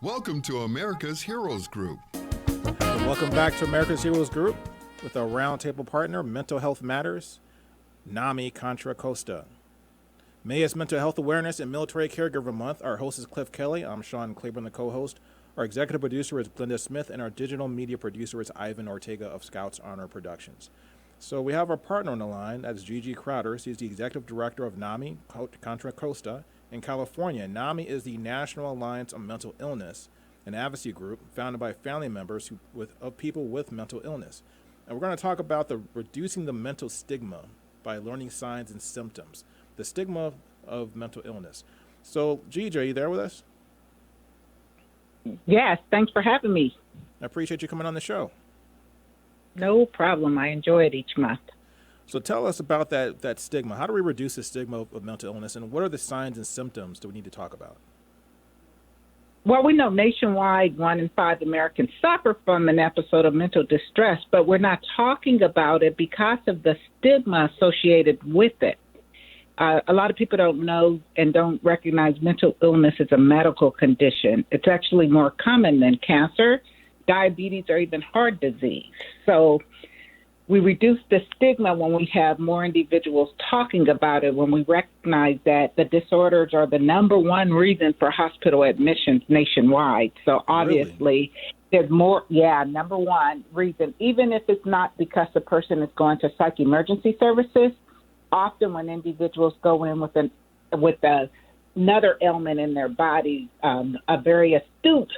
Welcome to America's Heroes Group. And welcome back to America's Heroes Group with our Roundtable partner, Mental Health Matters, NAMI, Contra, Costa. May is Mental Health Awareness and Military Caregiver Month. Our host is Kelley. I'm Sean Claiborne, the co-host. Our executive producer is Glenda Smith, and our digital media producer is Ivan Ortega of Scouts Honor Productions. So we have our partner on the line. That's Gigi Crowder. She's the executive director of NAMI, Contra, Costa in California. NAMI is the National Alliance on Mental Illness, an advocacy group founded by family members of people with mental illness. And we're going to talk about reducing the mental stigma by learning signs and symptoms, the stigma of mental illness. So, Gigi, are you there with us? Yes, thanks for having me. I appreciate you coming on the show. No problem. I enjoy it each month. So tell us about that stigma. How do we reduce the stigma of mental illness, and what are the signs and symptoms that we need to talk about? Well, we know nationwide 1 in 5 Americans suffer from an episode of mental distress, but we're not talking about it because of the stigma associated with it. A lot of people don't know and don't recognize mental illness as a medical condition. It's actually more common than cancer, diabetes, or even heart disease. So we reduce the stigma when we have more individuals talking about it, when we recognize that the disorders are the number one reason for hospital admissions nationwide. So obviously, There's more, number one reason, even if it's not because the person is going to psych emergency services. Often when individuals go in with another ailment in their body, a very astute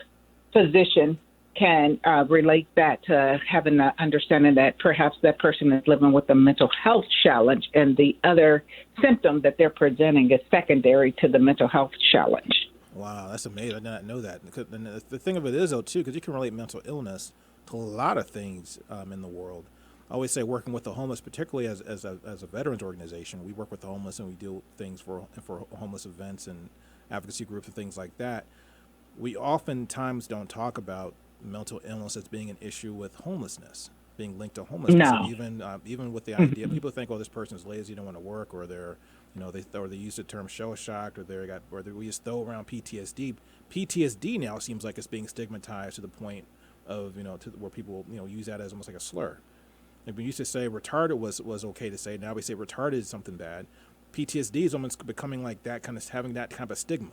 physician can relate that to having the understanding that perhaps that person is living with a mental health challenge, and the other symptom that they're presenting is secondary to the mental health challenge. Wow, that's amazing. I did not know that. And the thing of it is, though, too, because you can relate mental illness to a lot of things in the world. I always say working with the homeless, particularly as a veterans organization, we work with the homeless and we do things for homeless events and advocacy groups and things like that. We oftentimes don't talk about mental illness as being an issue with homelessness, being linked to homelessness. No. And even with the idea, people think, oh, this person's lazy, don't want to work, or they use the term shell shocked, or we just throw around PTSD. PTSD now seems like it's being stigmatized to the point of where people use that as almost like a slur. Like we used to say retarded was okay to say. Now we say retarded is something bad. PTSD is almost becoming like that, kind of having that kind of a stigma.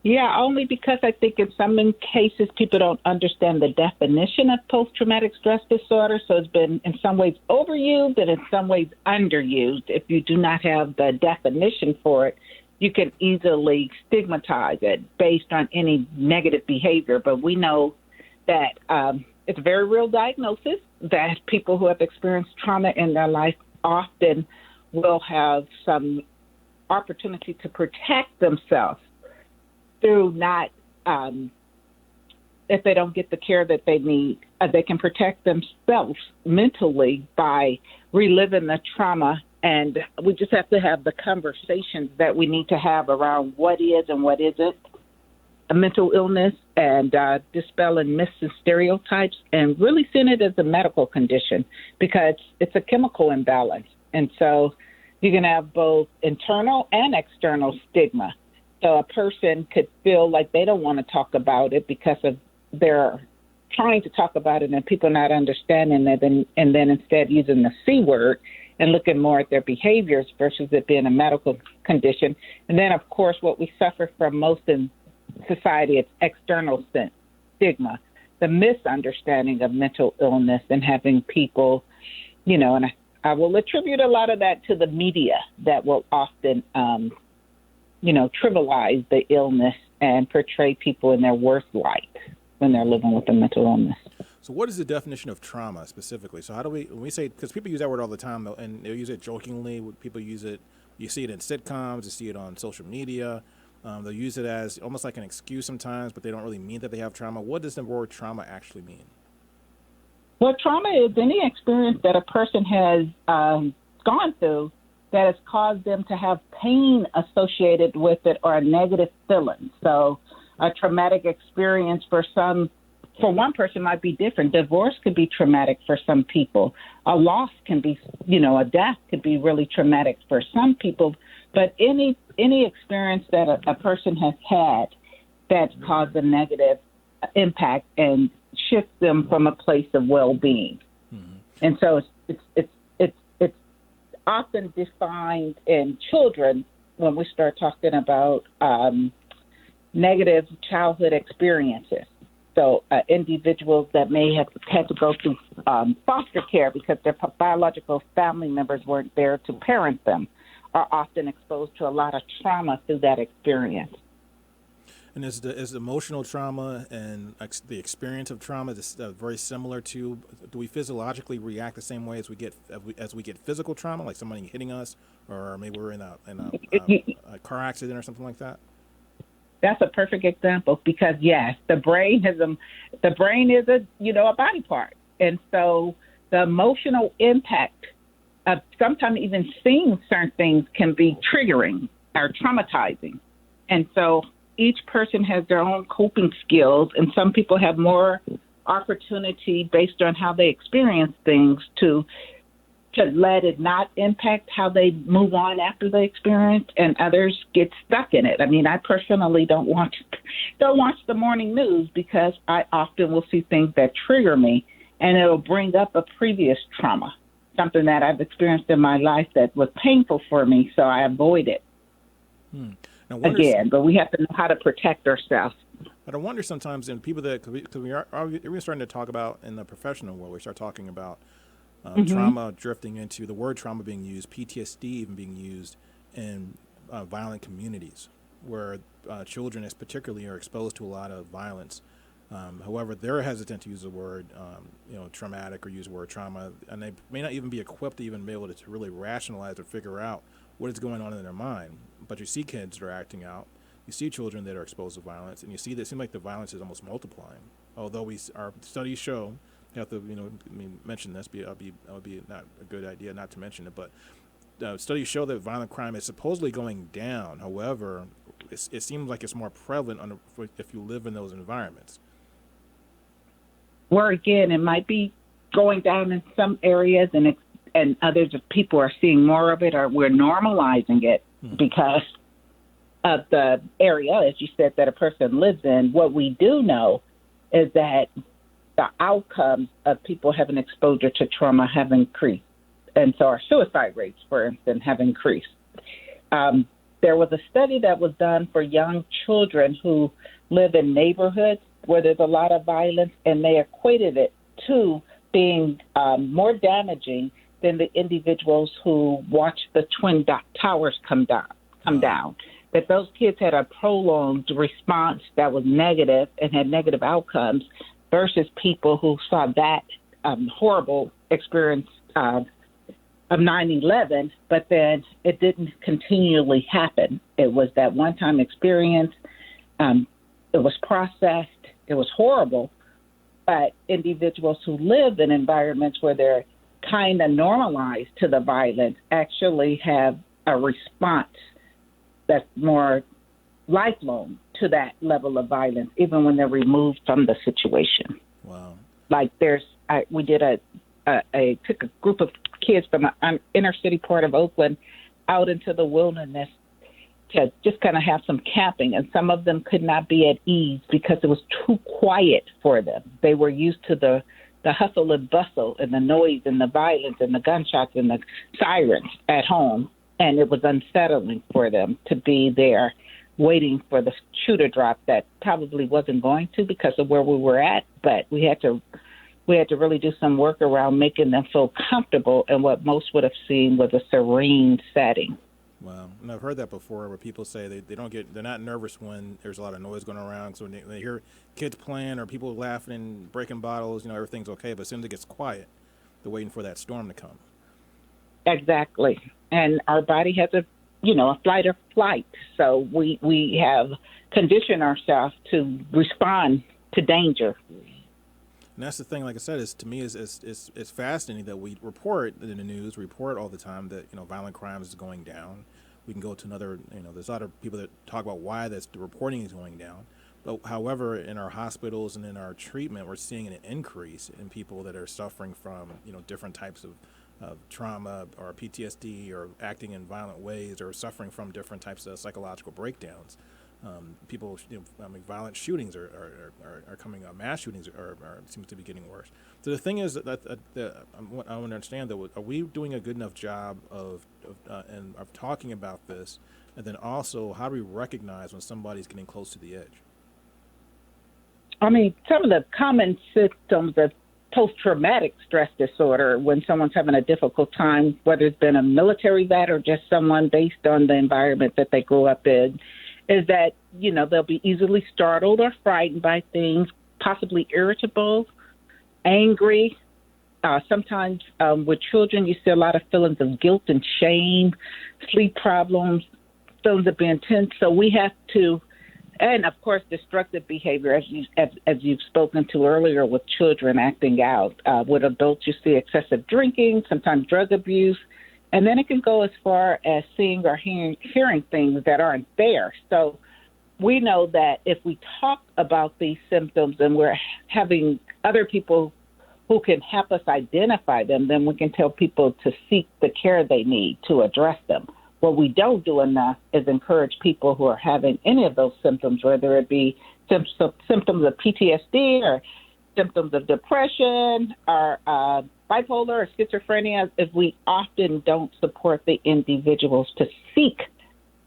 Yeah, only because I think in some cases people don't understand the definition of post-traumatic stress disorder. So it's been in some ways overused and in some ways underused. If you do not have the definition for it, you can easily stigmatize it based on any negative behavior. But we know that it's a very real diagnosis, that people who have experienced trauma in their life often will have some opportunity to protect themselves through not, if they don't get the care that they need, they can protect themselves mentally by reliving the trauma. And we just have to have the conversations that we need to have around what is and what isn't a mental illness, and dispelling myths and stereotypes, and really seeing it as a medical condition because it's a chemical imbalance. And so you can have both internal and external stigma. So a person could feel like they don't want to talk about it because of they're trying to talk about it and people not understanding it, and then instead using the C word and looking more at their behaviors versus it being a medical condition. And then, of course, what we suffer from most in society, it's external stigma, the misunderstanding of mental illness, and having people, and I will attribute a lot of that to the media that will often trivialize the illness and portray people in their worst light when they're living with a mental illness. So what is the definition of trauma specifically? So how do when we say, because people use that word all the time, though, and they use it jokingly, people use it, you see it in sitcoms, you see it on social media, they'll use it as almost like an excuse sometimes, but they don't really mean that they have trauma. What does the word trauma actually mean? Well, trauma is any experience that a person has gone through that has caused them to have pain associated with it or a negative feeling. So a traumatic experience for one person might be different. Divorce could be traumatic for some people. A loss can be, a death could be really traumatic for some people. But any experience that a person has had that cause a negative impact and shift them from a place of well-being. And so it's often defined in children when we start talking about negative childhood experiences. So individuals that may have had to go through foster care because their biological family members weren't there to parent them are often exposed to a lot of trauma through that experience. And is the emotional trauma and the experience of trauma very similar to? Do we physiologically react the same way as we get physical trauma, like somebody hitting us, or maybe we're in a car accident or something like that? That's a perfect example because yes, the brain is a body part, and so the emotional impact of sometimes even seeing certain things can be triggering or traumatizing, and so each person has their own coping skills, and some people have more opportunity based on how they experience things to let it not impact how they move on after the experience, and others get stuck in it. I mean, I personally don't watch the morning news because I often will see things that trigger me, and it'll bring up a previous trauma, something that I've experienced in my life that was painful for me, so I avoid it. Again, but we have to know how to protect ourselves. But I wonder sometimes in people that, because we're starting to talk about in the professional world, we start talking about trauma drifting into the word trauma being used, PTSD even being used in violent communities where children particularly are exposed to a lot of violence. However, they're hesitant to use the word, traumatic or use the word trauma, and they may not even be equipped to even be able to really rationalize or figure out what is going on in their mind. But you see kids that are acting out, you see children that are exposed to violence, and you see that it seems like the violence is almost multiplying. Although our studies show, you have to, mention this, it would be not a good idea not to mention it, but studies show that violent crime is supposedly going down. However, it seems like it's more prevalent if you live in those environments. Where again, it might be going down in some areas, and others of people are seeing more of it, or we're normalizing it because of the area, as you said, that a person lives in. What we do know is that the outcomes of people having exposure to trauma have increased. And so our suicide rates, for instance, have increased. There was a study that was done for young children who live in neighborhoods where there's a lot of violence, and they equated it to being more damaging than the individuals who watched the Twin Towers come down. That those kids had a prolonged response that was negative and had negative outcomes versus people who saw that horrible experience of 9/11, but then it didn't continually happen. It was that one-time experience. It was processed. It was horrible. But individuals who live in environments where they're kind of normalized to the violence actually have a response that's more lifelong to that level of violence, even when they're removed from the situation. Wow. Like we took a group of kids from an inner city part of Oakland out into the wilderness to just kind of have some camping, and some of them could not be at ease because it was too quiet for them. They were used to the hustle and bustle and the noise and the violence and the gunshots and the sirens at home, and it was unsettling for them to be there waiting for the shoe to drop that probably wasn't going to because of where we were at, but we had to really do some work around making them feel comfortable, and what most would have seen was a serene setting. Wow. And I've heard that before where people say they're not nervous when there's a lot of noise going around. So when they hear kids playing or people laughing and breaking bottles, everything's okay. But as soon as it gets quiet, they're waiting for that storm to come. Exactly. And our body has a flight or flight. So we have conditioned ourselves to respond to danger. And that's the thing, like I said, to me it's fascinating that we report in the news, report all the time that, violent crimes is going down. We can go to another, there's a lot of people that talk about why the reporting is going down. But however, in our hospitals and in our treatment, we're seeing an increase in people that are suffering from, different types of trauma or PTSD or acting in violent ways or suffering from different types of psychological breakdowns. People, violent shootings are coming up. Mass shootings are seems to be getting worse. So the thing is that I want to understand that are we doing a good enough job of talking about this, and then also how do we recognize when somebody's getting close to the edge? I mean, some of the common symptoms of post-traumatic stress disorder, when someone's having a difficult time, whether it's been a military vet or just someone based on the environment that they grew up in, is that, they'll be easily startled or frightened by things, possibly irritable, angry. Sometimes with children, you see a lot of feelings of guilt and shame, sleep problems, feelings of being tense. So we have to, and of course, destructive behavior, as you've spoken to earlier, with children acting out. With adults, you see excessive drinking, sometimes drug abuse, and then it can go as far as seeing or hearing things that aren't there. So we know that if we talk about these symptoms and we're having other people who can help us identify them, then we can tell people to seek the care they need to address them. What we don't do enough is encourage people who are having any of those symptoms, whether it be symptoms of PTSD or symptoms of depression or bipolar or schizophrenia, if we often don't support the individuals to seek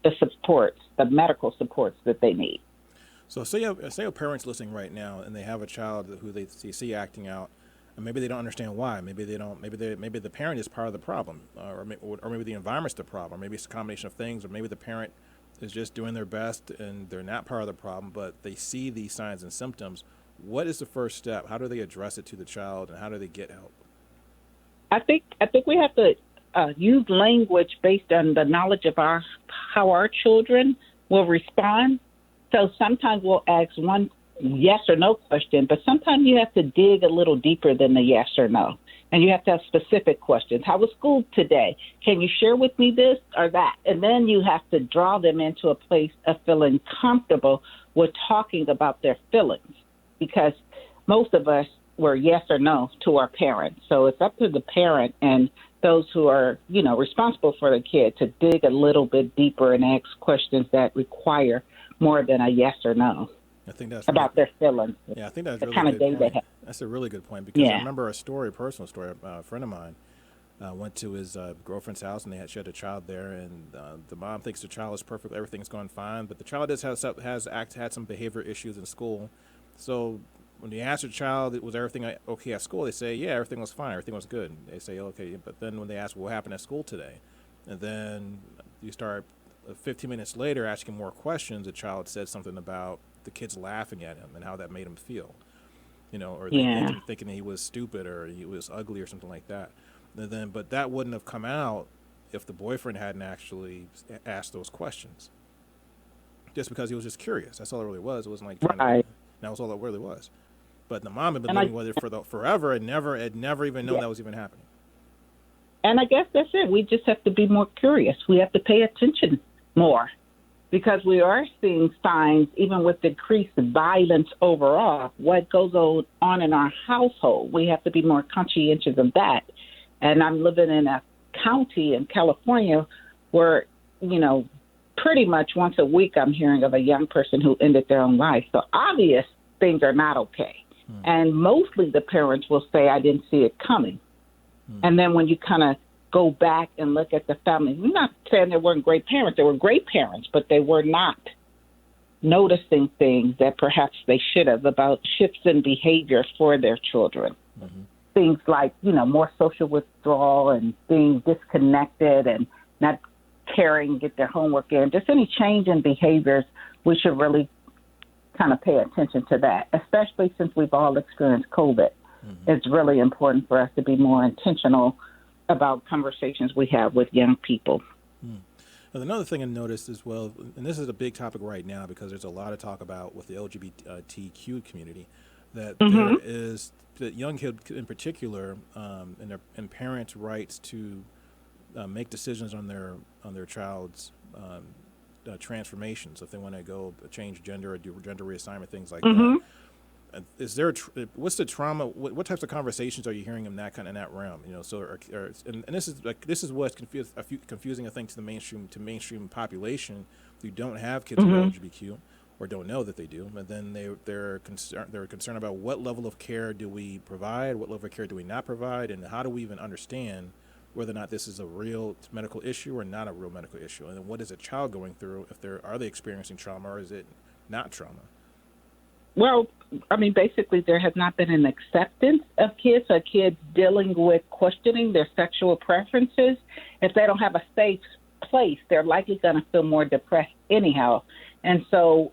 the supports, the medical supports that they need. So say a parent's listening right now and they have a child who they see acting out, and maybe they don't understand why. Maybe they don't. Maybe the parent is part of the problem, or maybe the environment's the problem. Or maybe it's a combination of things, or maybe the parent is just doing their best and they're not part of the problem, but they see these signs and symptoms. What is the first step? How do they address it to the child, and how do they get help? I think we have to use language based on the knowledge of how our children will respond. So sometimes we'll ask one yes or no question, but sometimes you have to dig a little deeper than the yes or no. And you have to have specific questions. How was school today? Can you share with me this or that? And then you have to draw them into a place of feeling comfortable with talking about their feelings, because most of us were yes or no to our parents. So it's up to the parent and those who are, responsible for the kid to dig a little bit deeper and ask questions that require more than a yes or no. I think that's about their feelings. Yeah, I think that's the really kind of day good they point. have. That's a really good point, because I remember a personal story. A friend of mine went to his girlfriend's house, and she had a child there, and the mom thinks the child is perfect, everything's going fine, but the child had some behavior issues in school. So when you ask the child, was everything okay at school? They say, yeah, everything was fine, everything was good. They say, okay, but then when they ask, what happened at school today? And then you start 15 minutes later asking more questions, the child said something about the kids laughing at him and how that made him feel, or thinking he was stupid or he was ugly or something like that. But that wouldn't have come out if the boyfriend hadn't actually asked those questions. Just because he was just curious. That's all it really was. It wasn't like trying to. That was all it really was. But the mom had been living with it for forever and never even known that was even happening. And I guess that's it. We just have to be more curious. We have to pay attention more, because we are seeing signs, even with decreased violence overall, what goes on in our household. We have to be more conscientious of that. And I'm living in a county in California where, pretty much once a week I'm hearing of a young person who ended their own life. So obvious things are not okay. And mostly the parents will say, I didn't see it coming. And then when you kind of go back and look at the family, we're not saying they weren't great parents. They were great parents, but they were not noticing things that perhaps they should have about shifts in behavior for their children. Mm-hmm. Things like, more social withdrawal and being disconnected and not caring, get their homework in. Just any change in behaviors, we should really kind of pay attention to that, especially since we've all experienced COVID. Mm-hmm. It's really important for us to be more intentional about conversations we have with young people. Now, another thing I noticed as well, and this is a big topic right now because there's a lot of talk about with the LGBTQ community, that there is that young kids in particular, and parents' rights to make decisions on their child's transformations, if they want to go change gender or do gender reassignment, things like that. Is there what's the trauma? What types of conversations are you hearing in that realm? And this is what's confusing I think to the mainstream population, who don't have kids who are LGBTQ or don't know that they do, but then they're concerned about what level of care do we provide, what level of care do we not provide, and how do we even understand whether or not this is a real medical issue or not a real medical issue, and then what is a child going through, are they experiencing trauma or is it not trauma? Well, I mean, basically, there has not been an acceptance of kids or kids dealing with questioning their sexual preferences. If they don't have a safe place, they're likely going to feel more depressed anyhow. And so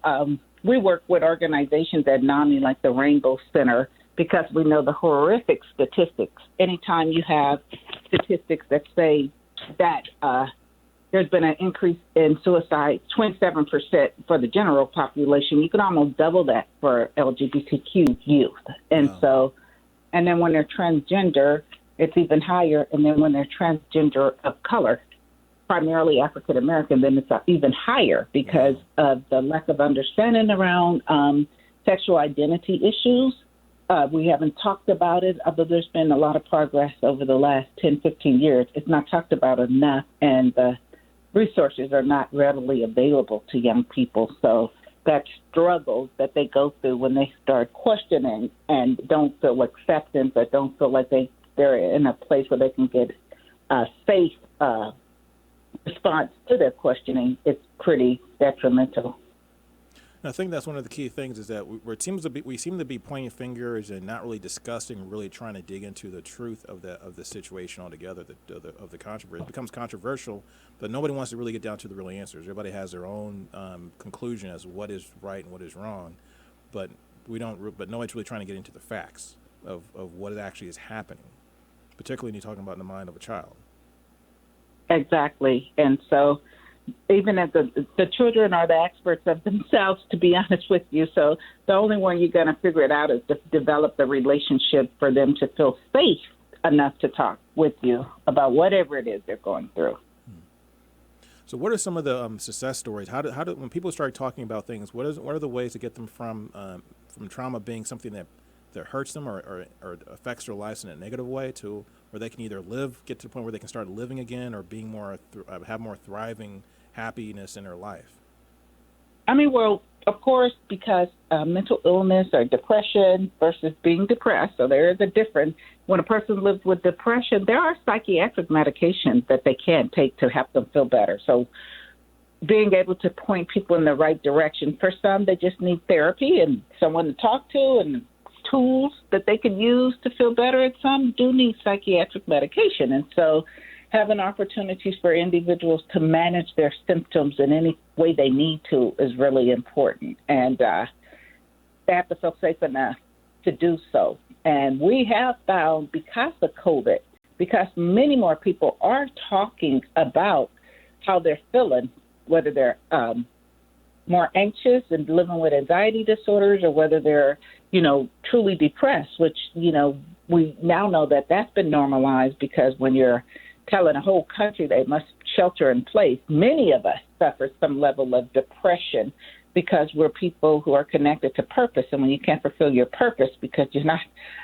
we work with organizations at NAMI like the Rainbow Center because we know the horrific statistics. Anytime you have statistics that say that there's been an increase in suicide, 27% for the general population, you can almost double that for LGBTQ youth. And and then when they're transgender, it's even higher. And then when they're transgender of color, primarily African American, then it's even higher because of the lack of understanding around sexual identity issues. We haven't talked about it, although there's been a lot of progress over the last 10, 15 years. It's not talked about enough, and the resources are not readily available to young people. So that struggle that they go through when they start questioning and don't feel acceptance or don't feel like they're in a place where they can get a safe response to their questioning, it's pretty detrimental. And I think that's one of the key things is that we seem to be pointing fingers and not really discussing, really trying to dig into the truth of the situation altogether, of the controversy. It becomes controversial, but nobody wants to really get down to the real answers. Everybody has their own conclusion as to what is right and what is wrong, but nobody's really trying to get into the facts of what actually is happening, particularly when you're talking about in the mind of a child. Exactly. And so even as the children are the experts of themselves, to be honest with you. So the only way you're going to figure it out is to develop the relationship for them to feel safe enough to talk with you about whatever it is they're going through. So what are some of the success stories? How do when people start talking about things, what are the ways to get them from trauma being something that hurts them or affects their lives in a negative way to where they can either get to the point where they can start living again or being more have more thriving happiness in their life? I mean, well, of course, because mental illness or depression versus being depressed, so there is a difference. When a person lives with depression, there are psychiatric medications that they can take to help them feel better. So being able to point people in the right direction. For some, they just need therapy and someone to talk to and tools that they can use to feel better. And some do need psychiatric medication. And so having opportunities for individuals to manage their symptoms in any way they need to is really important. And they have to feel safe enough to do so. And we have found, because of COVID, because many more people are talking about how they're feeling, whether they're more anxious and living with anxiety disorders or whether they're, truly depressed, which, we now know that that's been normalized because when you're telling a whole country they must shelter in place, many of us suffer some level of depression because we're people who are connected to purpose. And when you can't fulfill your purpose because you're not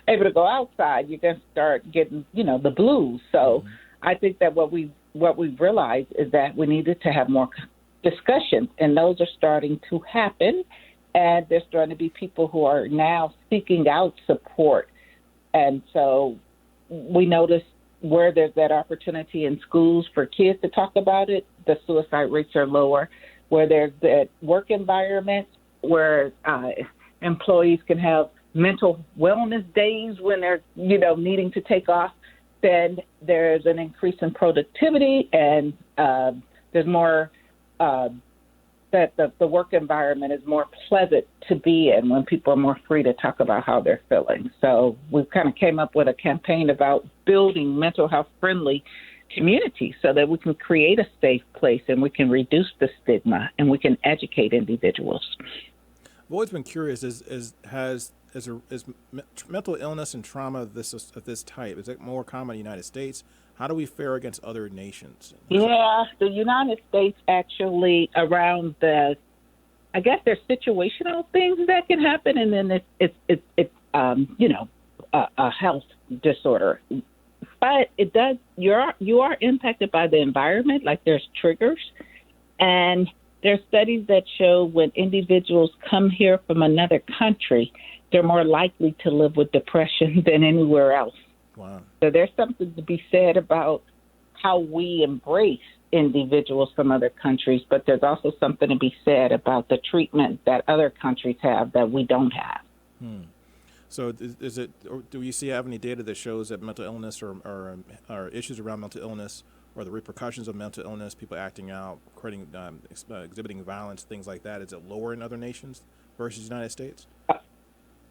able to go outside, you're going to start getting, the blues. So I think that what we've realized is that we needed to have more discussions, and those are starting to happen. And there's starting to be people who are now seeking out support. And so we notice where there's that opportunity in schools for kids to talk about it, the suicide rates are lower. Where there's that work environment where employees can have mental wellness days when they're, needing to take off, then there's an increase in productivity and there's more that the work environment is more pleasant to be in when people are more free to talk about how they're feeling. So we kind of came up with a campaign about building mental health friendly communities so that we can create a safe place and we can reduce the stigma and we can educate individuals. I've always been curious, is mental illness and trauma of this type, is it more common in the United States? How do we fare against other nations? Yeah, the United States actually around there's situational things that can happen, and then it's a health disorder. But it does. You are impacted by the environment. Like there's triggers, and There are studies that show when individuals come here from another country, they're more likely to live with depression than anywhere else. Wow. So there's something to be said about how we embrace individuals from other countries, but there's also something to be said about the treatment that other countries have that we don't have. So is it, or do you have any data that shows that mental illness or issues around mental illness or the repercussions of mental illness, people acting out, creating, exhibiting violence, things like that, is it lower in other nations versus the United States?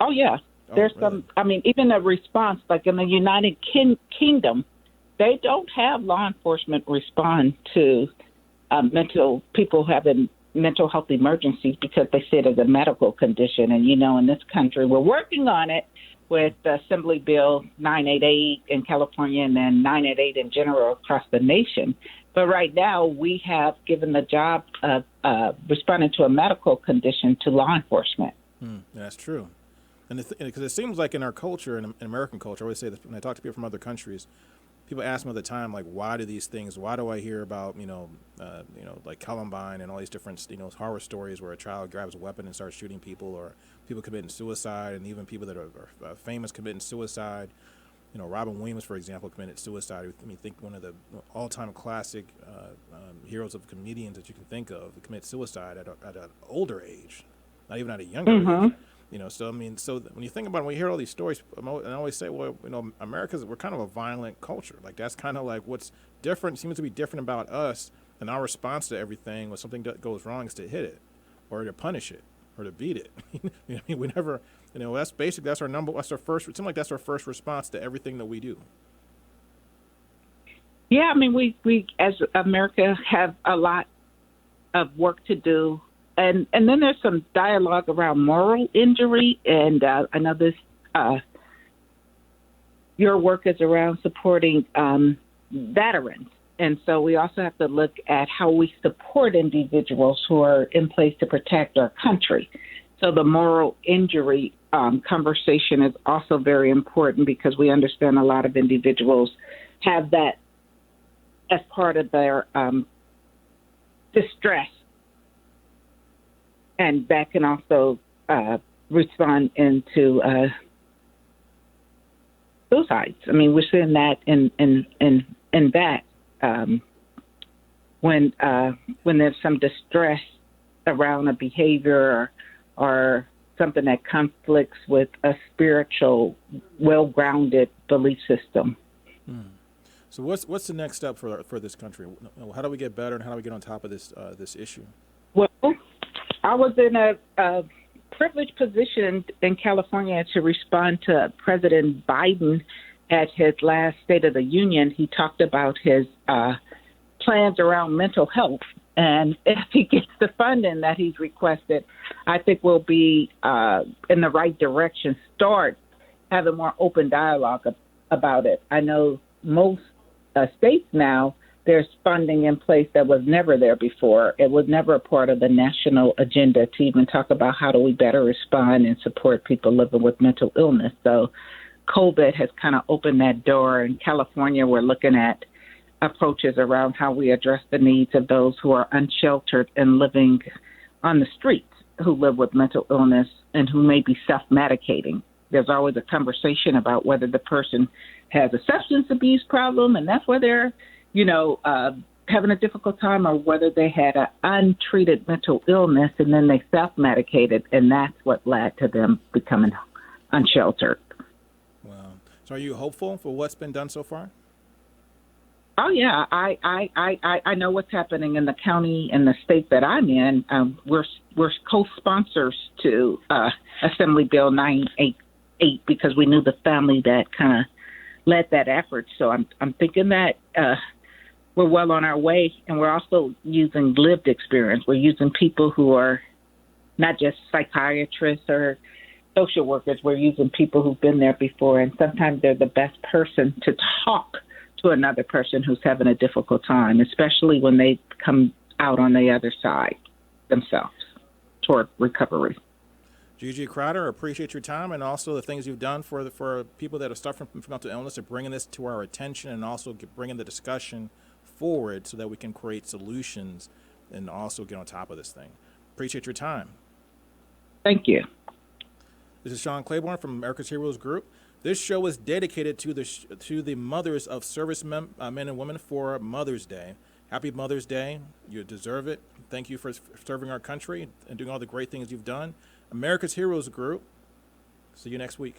Oh, yeah. There's really? Even a response, like in the United Kingdom, they don't have law enforcement respond to people having mental health emergencies because they see it as a medical condition. And, in this country, we're working on it with Assembly Bill 988 in California and then 988 in general across the nation. But right now, we have given the job of responding to a medical condition to law enforcement. That's true. And because it seems like in our culture, in American culture, I always say that when I talk to people from other countries, people ask me all the time, like, why do I hear about, like Columbine and all these different, horror stories where a child grabs a weapon and starts shooting people, or people committing suicide, and even people that are famous committing suicide. Robin Williams, for example, committed suicide. Think one of the all-time classic heroes of comedians that you can think of commit suicide at an older age, not even at a younger age. So when you think about it, when you hear all these stories, I always say, well, we're kind of a violent culture. Like, that's kind of like what's different, seems to be different about us, and our response to everything when something goes wrong is to hit it, or to punish it, or to beat it. We never, that's our first, it seems like that's our first response to everything that we do. Yeah, we as America have a lot of work to do. And then there's some dialogue around moral injury, and I know this. Your work is around supporting veterans, and so we also have to look at how we support individuals who are in place to protect our country. So the moral injury conversation is also very important because we understand a lot of individuals have that as part of their distress. And that can also respond into suicides. We're seeing that in that when there's some distress around a behavior or something that conflicts with a spiritual, well-grounded belief system. So what's the next step for this country? How do we get better, and how do we get on top of this issue? Well, I was in a privileged position in California to respond to President Biden at his last State of the Union. He talked about his plans around mental health. And if he gets the funding that he's requested, I think we'll be in the right direction, start having more open dialogue about it. I know most states now, there's funding in place that was never there before. It was never a part of the national agenda to even talk about how do we better respond and support people living with mental illness. So COVID has kind of opened that door. In California, we're looking at approaches around how we address the needs of those who are unsheltered and living on the streets, who live with mental illness and who may be self-medicating. There's always a conversation about whether the person has a substance abuse problem, and that's where they're having a difficult time, or whether they had an untreated mental illness and then they self-medicated, and that's what led to them becoming unsheltered. Wow. So are you hopeful for what's been done so far? Oh, yeah. I know what's happening in the county and the state that I'm in. We're co-sponsors to Assembly Bill 988 because we knew the family that kind of led that effort. So I'm thinking that we're well on our way, and we're also using lived experience. We're using people who are not just psychiatrists or social workers. We're using people who've been there before, and sometimes they're the best person to talk to another person who's having a difficult time, especially when they come out on the other side themselves toward recovery. Gigi Crowder, appreciate your time and also the things you've done for people that are suffering from mental illness, and bringing this to our attention, and also bringing the discussion forward so that we can create solutions and also get on top of this thing. Appreciate your time. Thank you. This is Sean Claiborne from America's Heroes Group. This show is dedicated to the mothers of service men and women for Mother's Day. Happy Mother's Day. You deserve it. Thank you for serving our country and doing all the great things you've done. America's Heroes Group. See you next week.